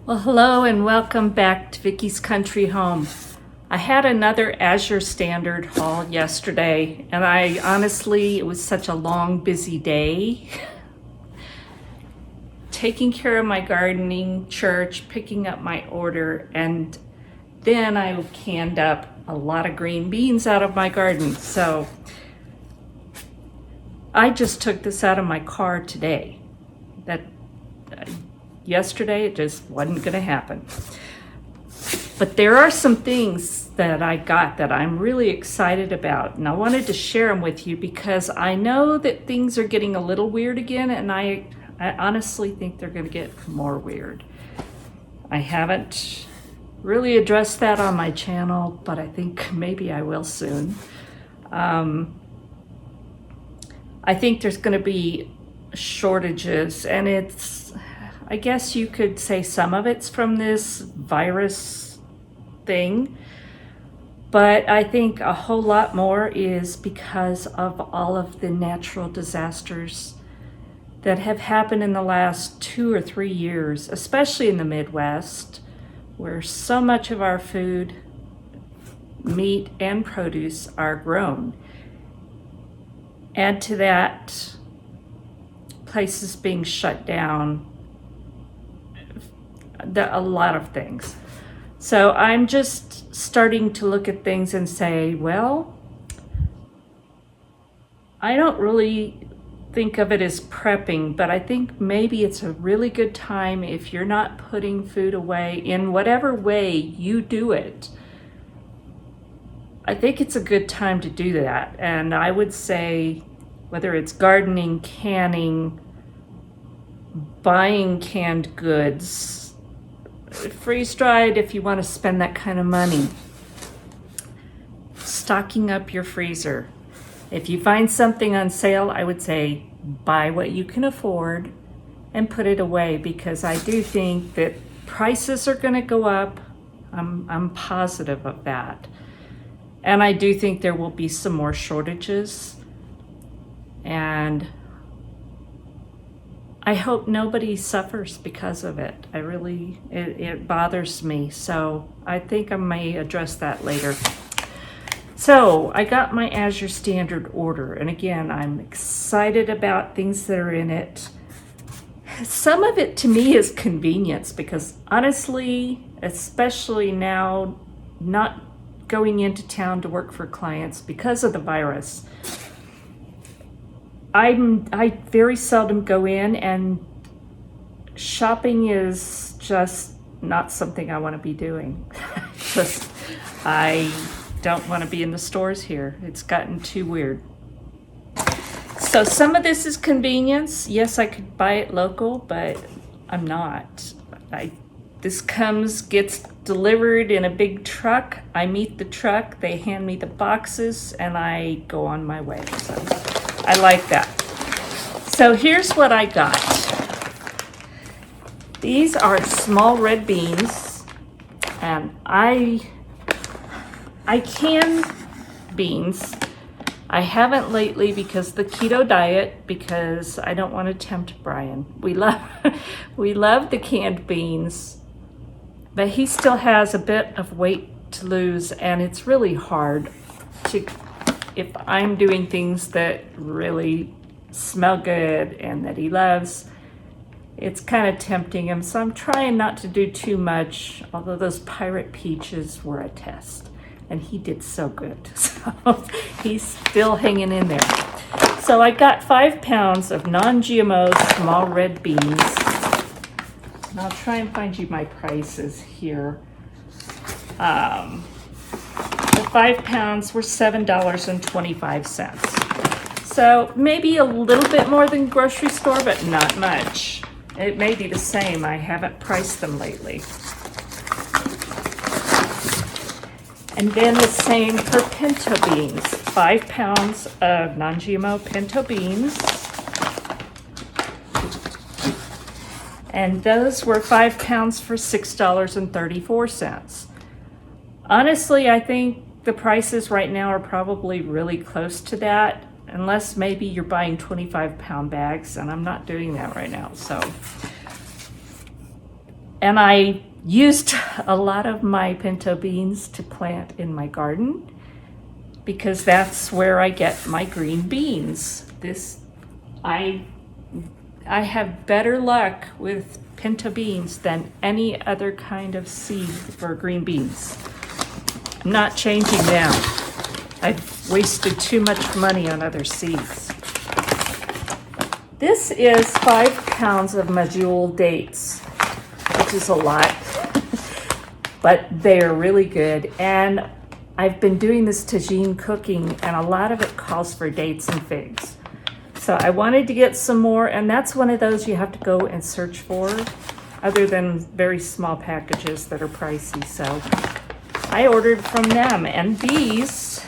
Well, hello and welcome back to Vickie's Country Home. I had another Azure Standard haul yesterday, and it was such a long, busy day. Taking care of my gardening, church, picking up my order, and then I canned up a lot of green beans out of my garden. So I just took this out of my car today. Yesterday, it just wasn't going to happen. But there are some things that I got that I'm really excited about, and I wanted to share them with you because I know that things are getting a little weird again, and I honestly think they're going to get more weird. I haven't really addressed that on my channel, but I think maybe I will soon. I think there's going to be shortages, and I guess you could say some of it's from this virus thing, but I think a whole lot more is because of all of the natural disasters that have happened in the last 2 or 3 years, especially in the Midwest, where so much of our food, meat and produce are grown. Add to that, places being shut down, a lot of things. So I'm just starting to look at things and say, well, I don't really think of it as prepping, but I think maybe it's a really good time if you're not putting food away in whatever way you do it. I think it's a good time to do that. And I would say whether it's gardening, canning, buying canned goods, freeze-dried if you want to spend that kind of money. Stocking up your freezer. If you find something on sale, I would say buy what you can afford and put it away, because I do think that prices are going to go up. I'm positive of that. And I do think there will be some more shortages. And I hope nobody suffers because of it. It bothers me. So I think I may address that later. So I got my Azure Standard order. And again, I'm excited about things that are in it. Some of it to me is convenience, because honestly, especially now, not going into town to work for clients because of the virus, I very seldom go in, and shopping is just not something I want to be doing. I don't want to be in the stores here. It's gotten too weird. So some of this is convenience. Yes, I could buy it local, but I'm not. This gets delivered in a big truck. I meet the truck, they hand me the boxes, and I go on my way. So I like that. So here's what I got. These are small red beans, and I can beans. I haven't lately because the keto diet, because I don't want to tempt Brian. We love the canned beans, but he still has a bit of weight to lose, and it's really hard if I'm doing things that really smell good and that he loves, it's kind of tempting him. So I'm trying not to do too much, although those pirate peaches were a test, and he did so good. So he's still hanging in there. So I got 5 pounds of non-GMO small red beans. And I'll try and find you my prices here. The 5 pounds were $7.25. So maybe a little bit more than grocery store, but not much. It may be the same. I haven't priced them lately. And then the same for pinto beans. 5 pounds of non-GMO pinto beans. And those were 5 pounds for $6.34. Honestly, I think the prices right now are probably really close to that, unless maybe you're buying 25-pound bags, and I'm not doing that right now. So And I used a lot of my pinto beans to plant in my garden because that's where I get my green beans. I have better luck with pinto beans than any other kind of seed for green beans. I'm not changing them. I've wasted too much money on other seeds. This is 5 pounds of medjool dates, which is a lot, but they're really good. And I've been doing this tagine cooking, and a lot of it calls for dates and figs. So I wanted to get some more, and that's one of those you have to go and search for, other than very small packages that are pricey. So I ordered from them, and these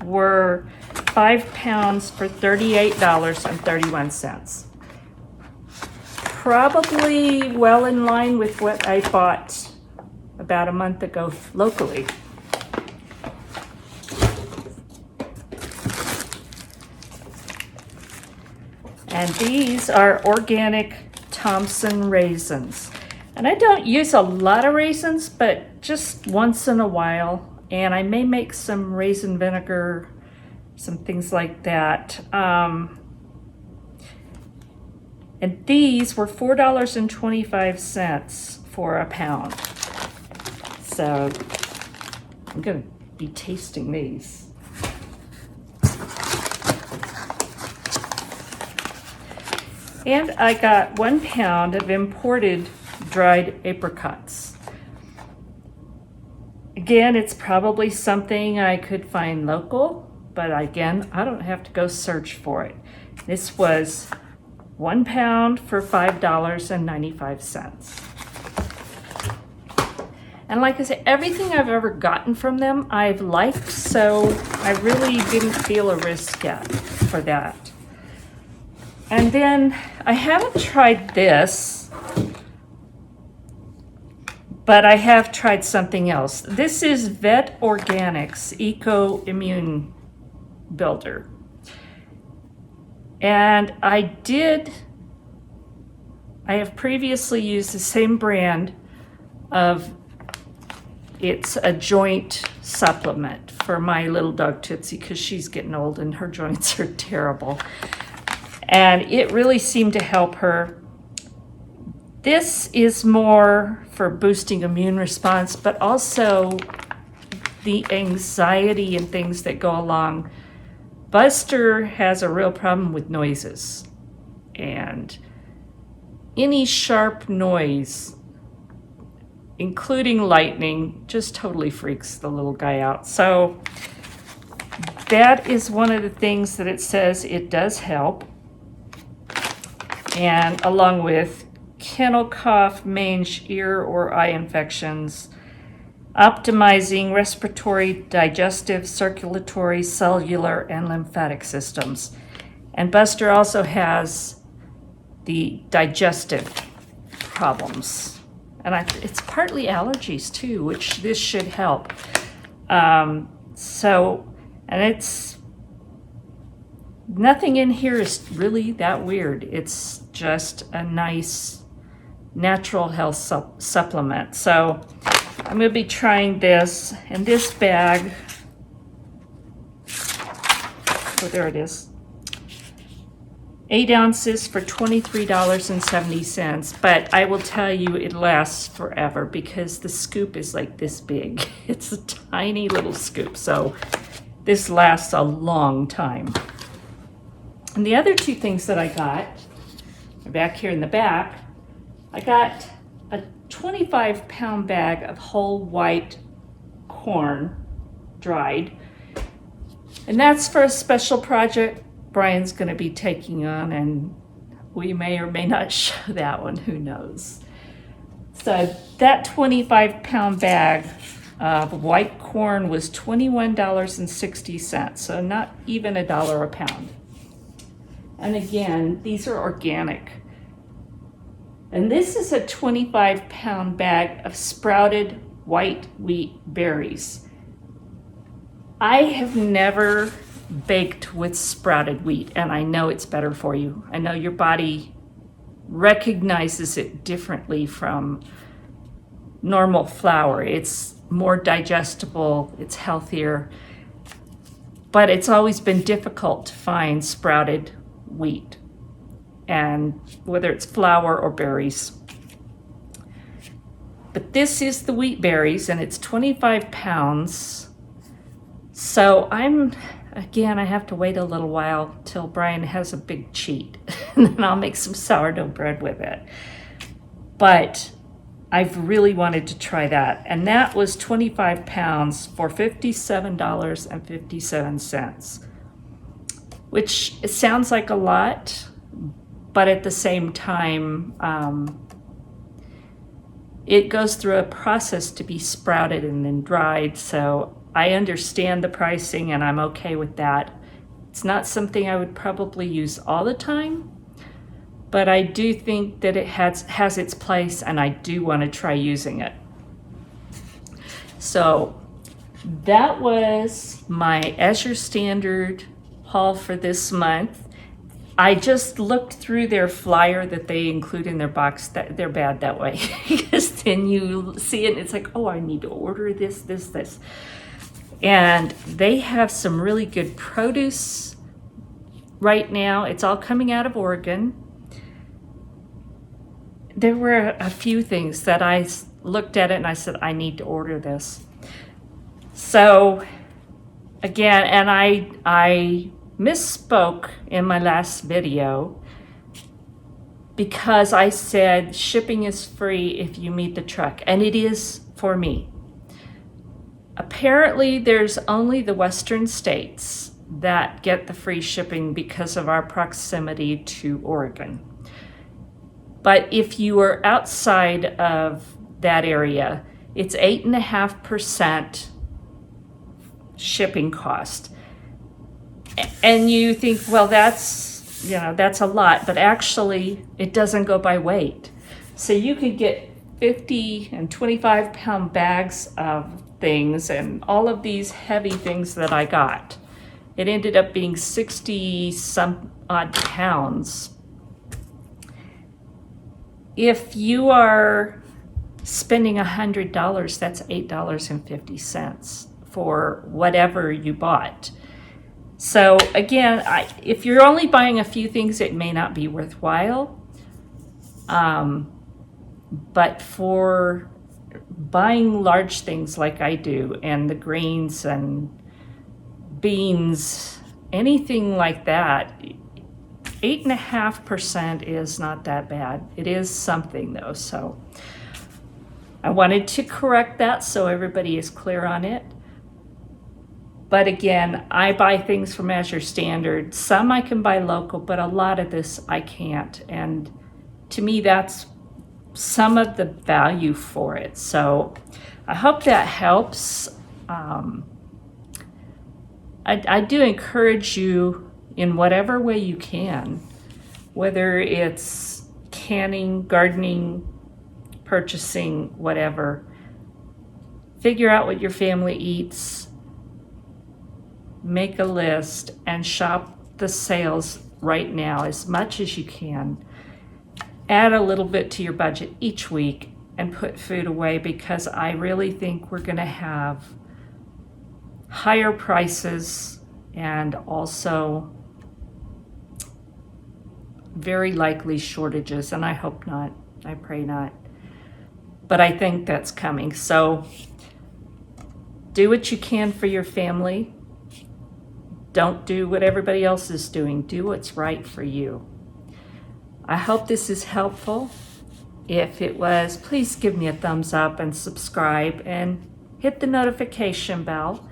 were 5 pounds for $38.31. Probably well in line with what I bought about a month ago locally. And these are organic Thompson raisins. And I don't use a lot of raisins, but just once in a while. And I may make some raisin vinegar, some things like that. And these were $4.25 for a pound. So I'm gonna be tasting these. And I got 1 pound of imported dried apricots. Again, it's probably something I could find local, but again, I don't have to go search for it. This was 1 pound for $5.95. And like I said, everything I've ever gotten from them, I've liked, so I really didn't feel a risk yet for that. And then I haven't tried this, but I have tried something else. This is Vet Organics Eco Immune Builder. And I have previously used the same brand of, it's a joint supplement for my little dog Tootsie because she's getting old and her joints are terrible. And it really seemed to help her. This is more for boosting immune response, but also the anxiety and things that go along. Buster has a real problem with noises, and any sharp noise, including lightning, just totally freaks the little guy out. So that is one of the things that it says it does help. And along with kennel cough, mange, ear or eye infections, optimizing respiratory, digestive, circulatory, cellular, and lymphatic systems. And Buster also has the digestive problems. And it's partly allergies too, which this should help. And it's, nothing in here is really that weird. It's just a nice natural health supplement. So I'm going to be trying this. And this bag, oh, there it is. 8 ounces for $23.70. But I will tell you, it lasts forever because the scoop is like this big. It's a tiny little scoop. So this lasts a long time. And the other two things that I got are back here in the back. I got a 25-pound bag of whole white corn, dried. And that's for a special project Brian's going to be taking on, and we may or may not show that one, who knows. So that 25-pound bag of white corn was $21.60, so not even $1 a pound. And again, these are organic. And this is a 25-pound bag of sprouted white wheat berries. I have never baked with sprouted wheat, and I know it's better for you. I know your body recognizes it differently from normal flour. It's more digestible, it's healthier, but it's always been difficult to find sprouted wheat, and whether it's flour or berries. But this is the wheat berries, and it's 25 pounds. So again, I have to wait a little while till Brian has a big cheat, and then I'll make some sourdough bread with it. But I've really wanted to try that. And that was 25 pounds for $57.57, which it sounds like a lot, but at the same time, it goes through a process to be sprouted and then dried. So I understand the pricing and I'm okay with that. It's not something I would probably use all the time, but I do think that it has its place, and I do want to try using it. So that was my Azure Standard haul for this month. I just looked through their flyer that they include in their box. That they're bad that way, because then you see it and it's like, oh, I need to order this. And they have some really good produce right now. It's all coming out of Oregon. There were a few things that I looked at it and I said, I need to order this. So again, and I misspoke in my last video because I said shipping is free if you meet the truck, and it is for me. Apparently there's only the western states that get the free shipping because of our proximity to Oregon. But if you are outside of that area, it's 8.5% shipping cost. And you think, well, that's a lot, but actually it doesn't go by weight. So you could get 50 and 25 pound bags of things, and all of these heavy things that I got. It ended up being 60 some odd pounds. If you are spending $100, that's $8.50 for whatever you bought. So again, if you're only buying a few things, it may not be worthwhile. But for buying large things like I do, and the greens and beans, anything like that, 8.5% is not that bad. It is something though, so I wanted to correct that so everybody is clear on it. But again, I buy things from Azure Standard. Some I can buy local, but a lot of this I can't. And to me, that's some of the value for it. So I hope that helps. I do encourage you in whatever way you can, whether it's canning, gardening, purchasing, whatever. Figure out what your family eats, make a list, and shop the sales right now as much as you can. Add a little bit to your budget each week and put food away, because I really think we're going to have higher prices and also very likely shortages, and I hope not. I pray not. But I think that's coming. So do what you can for your family. Don't do what everybody else is doing. Do what's right for you. I hope this is helpful. If it was, please give me a thumbs up and subscribe and hit the notification bell.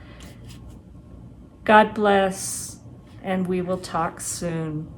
God bless, and we will talk soon.